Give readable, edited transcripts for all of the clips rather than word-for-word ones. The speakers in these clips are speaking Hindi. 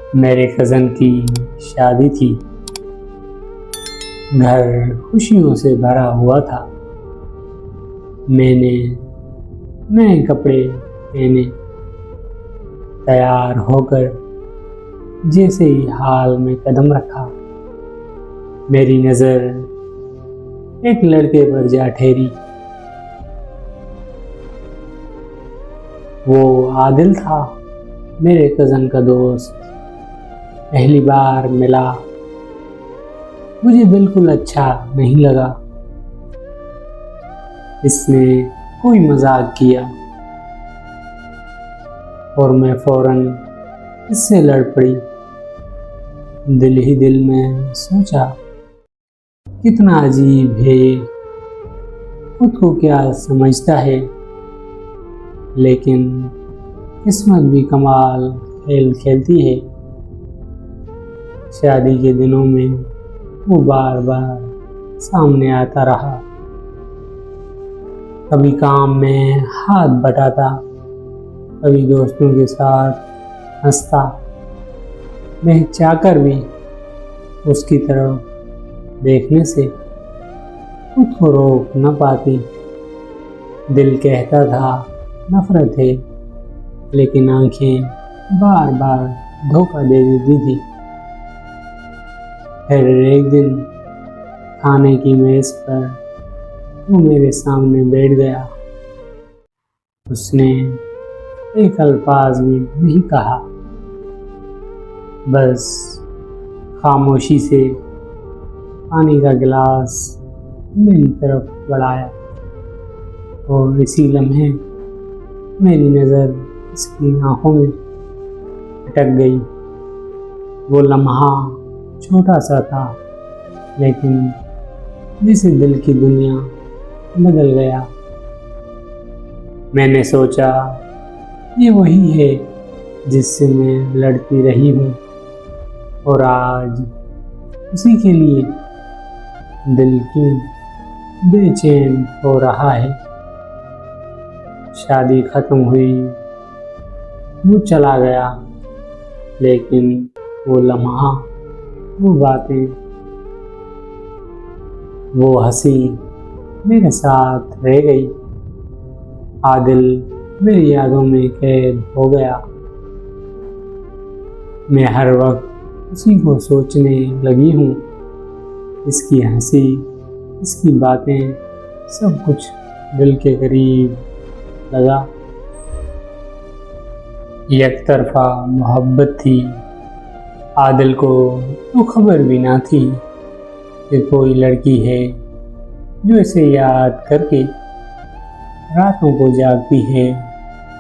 मेरे कज़न की शादी थी। घर खुशियों से भरा हुआ था। मैंने नए कपड़े पहने, तैयार होकर जैसे ही हॉल में कदम रखा, मेरी नज़र एक लड़के पर जा ठहरी। वो आदिल था, मेरे कज़न का दोस्त। पहली बार मिला, मुझे बिल्कुल अच्छा नहीं लगा। इसने कोई मजाक किया और मैं फौरन इससे लड़ पड़ी। दिल ही दिल में सोचा, कितना अजीब है, खुद को क्या समझता है। लेकिन किस्मत भी कमाल खेल खेलती है। शादी के दिनों में वो बार बार सामने आता रहा। कभी काम में हाथ बटाता, कभी दोस्तों के साथ हंसता। मैं चाहकर भी उसकी तरफ देखने से खुद को रोक न पाती। दिल कहता था नफरत है, लेकिन आंखें बार बार धोखा दे देती थी। फिर एक दिन खाने की मेज पर वो मेरे सामने बैठ गया। उसने एक अल्फाज भी नहीं कहा, बस खामोशी से पानी का गिलास मेरी तरफ बढ़ाया और इसी लम्हे मेरी नज़र इसकी आंखों में अटक गई। वो लम्हा छोटा सा था, लेकिन जैसे दिल की दुनिया बदल गया। मैंने सोचा, ये वही है जिससे मैं लड़ती रही हूँ, और आज उसी के लिए दिल क्यों बेचैन हो रहा है। शादी खत्म हुई, वो चला गया, लेकिन वो लम्हा, वो बातें, वो हंसी मेरे साथ रह गई। आदिल मेरी यादों में कैद हो गया। मैं हर वक्त उसी को सोचने लगी हूँ। इसकी हंसी, इसकी बातें, सब कुछ दिल के करीब लगा। एक तरफा मोहब्बत थी। आदिल को तो खबर भी ना थी कि कोई लड़की है जो इसे याद करके रातों को जागती है।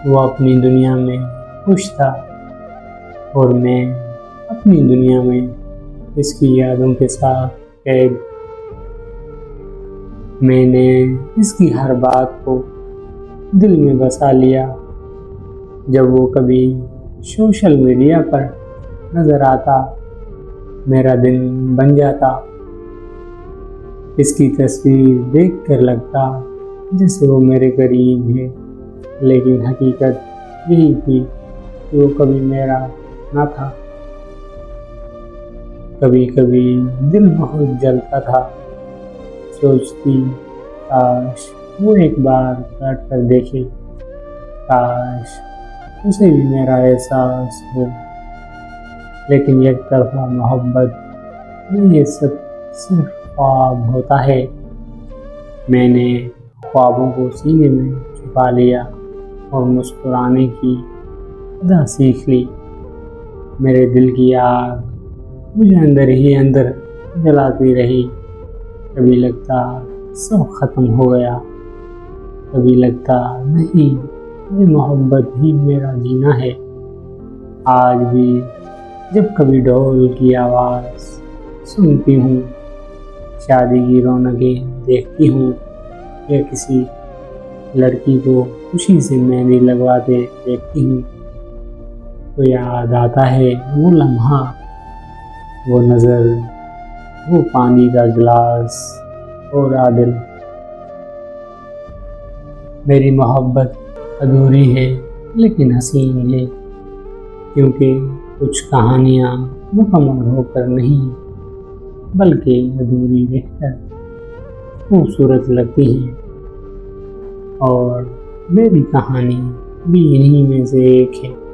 वो अपनी दुनिया में खुश था और मैं अपनी दुनिया में इसकी यादों के साथ कैद। मैंने इसकी हर बात को दिल में बसा लिया। जब वो कभी सोशल मीडिया पर नज़र आता, मेरा दिन बन जाता। इसकी तस्वीर देखकर लगता जैसे वो मेरे करीब है, लेकिन हकीकत यही थी कि वो कभी मेरा ना था। कभी कभी दिल बहुत जलता था। सोचती, काश वो एक बार काट कर देखे, काश उसे भी मेरा एहसास हो। लेकिन एक तरफा मोहब्बत में ये सब सिर्फ ख्वाब होता है। मैंने ख्वाबों को सीने में छुपा लिया और मुस्कुराने की अदा सीख ली। मेरे दिल की आग मुझे अंदर ही अंदर जलाती रही। कभी लगता सब खत्म हो गया, कभी लगता नहीं, ये मोहब्बत ही मेरा जीना है। आज भी जब कभी ढोल की आवाज़ सुनती हूँ, शादी की रौनकें देखती हूँ, या किसी लड़की को खुशी से मेहंदी लगवाते देखती हूँ, तो याद आता है वो लम्हा, वो नज़र, वो पानी का गिलास और आदिल। मेरी मोहब्बत अधूरी है लेकिन हसीन है, क्योंकि कुछ कहानियाँ मुकम्मल होकर नहीं बल्कि अधूरी रहकर खूबसूरत लगती हैं, और मेरी कहानी भी इन्हीं में से एक है।